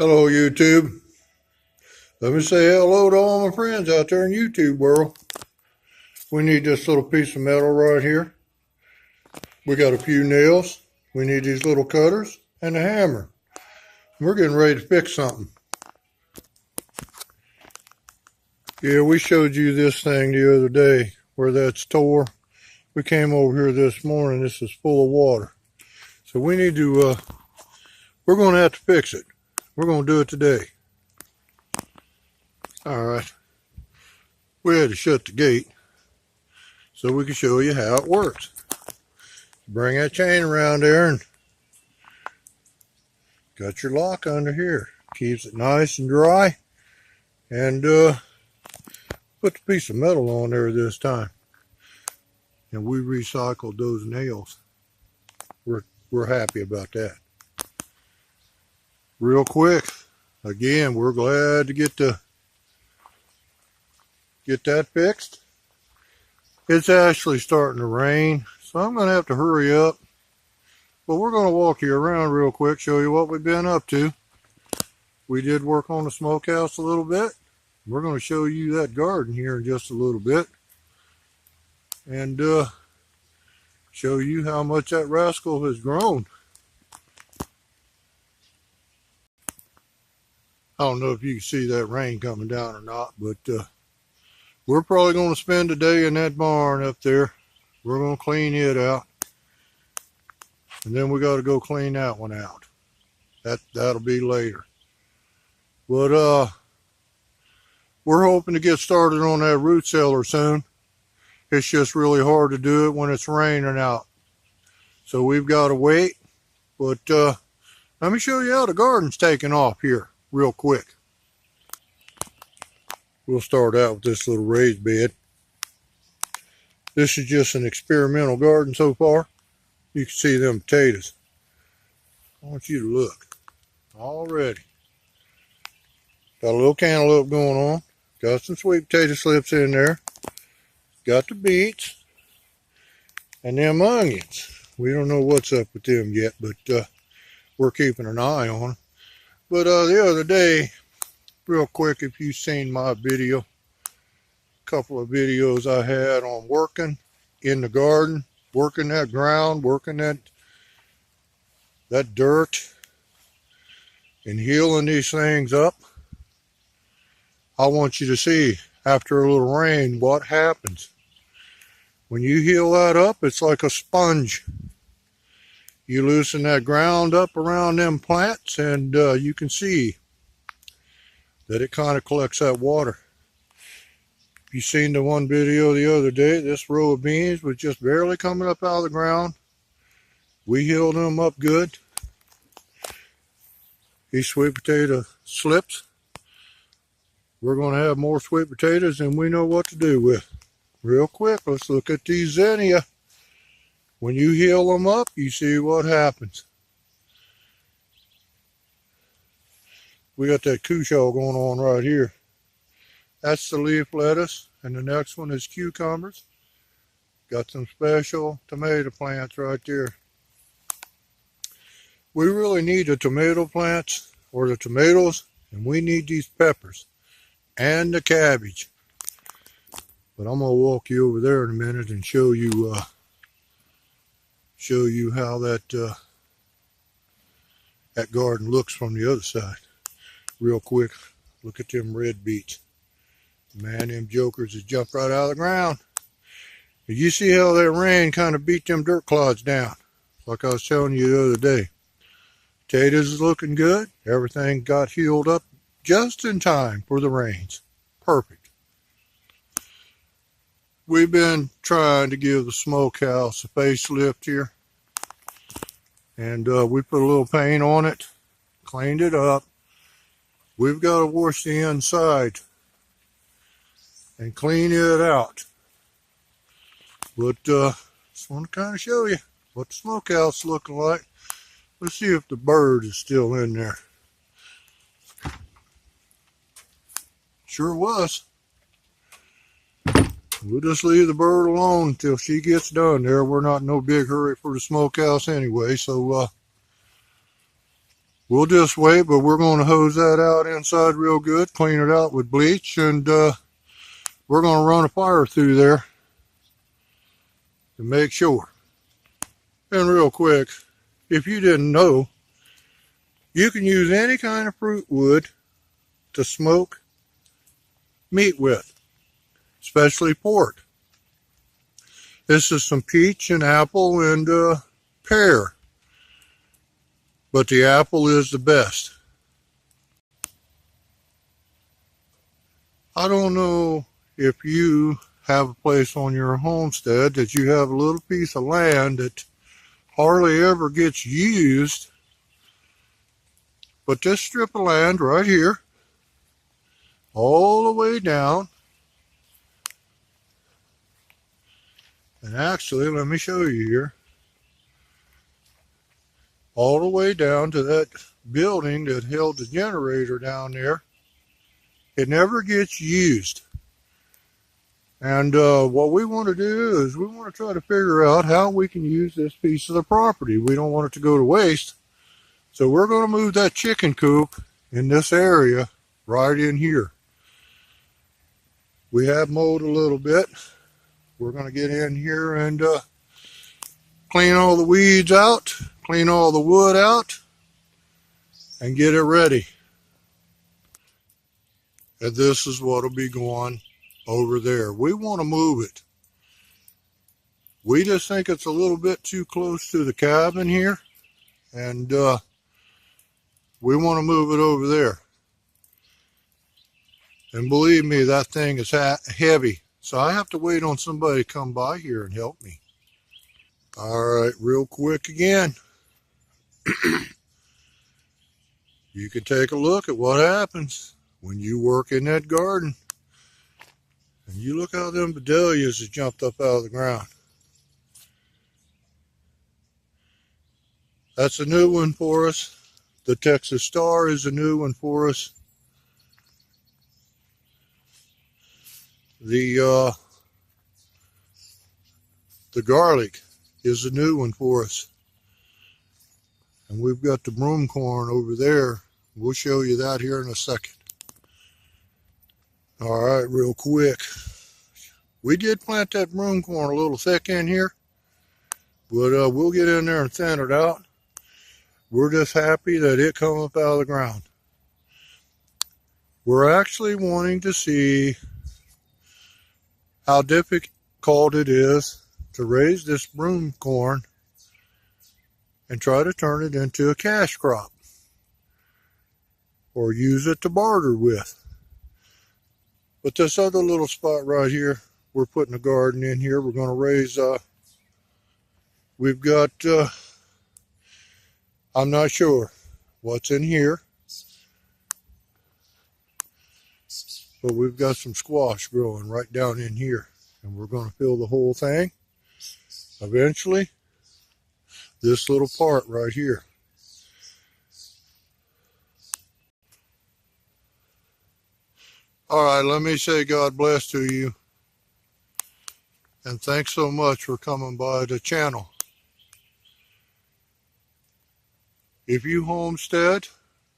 Hello, YouTube. Let me say hello to all my friends out there in YouTube world. We need this little piece of metal right here. We got a few nails. We need these little cutters and a hammer. We're getting ready to fix something. Yeah, we showed you this thing the other day where that's tore. We came over here this morning. This is full of water. So we need to, we're going to have to fix it. We're going to do it today. All right. We had to shut the gate so we can show you how it works. Bring that chain around there and got your lock under here. Keeps it nice and dry. And put the piece of metal on there this time. And we recycled those nails. We're happy about that. Real quick, again, we're glad to get that fixed. It's actually starting to rain, so I'm going to have to hurry up. But we're going to walk you around real quick, show you what we've been up to. We did work on the smokehouse a little bit. We're going to show you that garden here in just a little bit. And show you how much that rascal has grown. I don't know if you can see that rain coming down or not, but we're probably going to spend a day in that barn up there. We're going to clean it out. And then we got to go clean that one out. That'll be later. But we're hoping to get started on that root cellar soon. It's just really hard to do it when it's raining out. So we've got to wait. But let me show you how the garden's taking off here real quick. We'll start out with this little raised bed. This is just an experimental garden so far. You can see them potatoes. I want you to look. Already. Got a little cantaloupe going on. Got some sweet potato slips in there. Got the beets. And them onions. We don't know what's up with them yet, but we're keeping an eye on them. But the other day, real quick, if you've seen my video, a couple of videos I had on working in the garden, working that ground, working that dirt, and healing these things up. I want you to see, after a little rain, what happens. When you heal that up, it's like a sponge. You loosen that ground up around them plants, and you can see that it kind of collects that water. You seen the one video the other day, this row of beans was just barely coming up out of the ground. We healed them up good. These sweet potato slips, we're going to have more sweet potatoes than we know what to do with. Real quick, let's look at these zinnia. When you heal them up, you see what happens. We got that cushaw going on right here. That's the leaf lettuce, and the next one is cucumbers. Got some special tomato plants right there. We really need the tomato plants, or the tomatoes, and we need these peppers, and the cabbage. But I'm going to walk you over there in a minute and show you how that garden looks from the other side. Real quick, look at them red beets. Man, them jokers has jumped right out of the ground. Did you see how that rain kind of beat them dirt clods down? Like I was telling you the other day. Potatoes is looking good. Everything got healed up just in time for the rains. Perfect. We've been trying to give the smokehouse a facelift here. And we put a little paint on it. Cleaned it up. We've got to wash the inside and clean it out. But just want to kind of show you what the smokehouse is looking like. Let's see if the bird is still in there. Sure was. We'll just leave the bird alone until she gets done there. We're not in no big hurry for the smokehouse anyway, so we'll just wait, but we're going to hose that out inside real good, clean it out with bleach, and we're going to run a fire through there to make sure. And real quick, if you didn't know, you can use any kind of fruit wood to smoke meat with, especially pork. This is some peach and apple and pear, but the apple is the best. I don't know if you have a place on your homestead that you have a little piece of land that hardly ever gets used, but this strip of land right here, all the way down, and actually, let me show you here, all the way down to that building that held the generator down there, it never gets used. And what we want to do is we want to try to figure out how we can use this piece of the property. We don't want it to go to waste. So we're going to move that chicken coop in this area right in here. We have mowed a little bit. We're going to get in here and clean all the weeds out, clean all the wood out, and get it ready. And this is what will be going over there. We want to move it. We just think it's a little bit too close to the cabin here, and we want to move it over there. And believe me, that thing is heavy, so I have to wait on somebody to come by here and help me. All right, real quick again. You can take a look at what happens when you work in that garden. And you look how them bedelias have jumped up out of the ground. That's a new one for us. The Texas Star is a new one for us. The garlic is a new one for us. And we've got the broom corn over there. We'll show you that here in a second. All right, real quick. We did plant that broom corn a little thick in here, but we'll get in there and thin it out. We're just happy that it come up out of the ground. We're actually wanting to see how difficult it is to raise this broom corn and try to turn it into a cash crop or use it to barter with. But this other little spot right here, we're putting a garden in here. We're going to raise, we've got, I'm not sure what's in here, but we've got some squash growing right down in here. And we're going to fill the whole thing. Eventually, this little part right here. All right, let me say God bless to you. And thanks so much for coming by the channel. If you homestead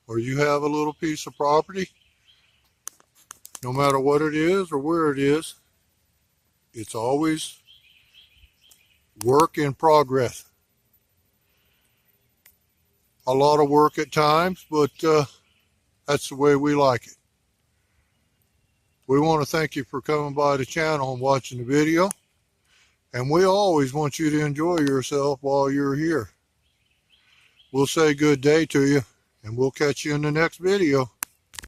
or you have a little piece of property, no matter what it is or where it is, it's always work in progress. A lot of work at times, but that's the way we like it. We want to thank you for coming by the channel and watching the video. And we always want you to enjoy yourself while you're here. We'll say good day to you, and we'll catch you in the next video.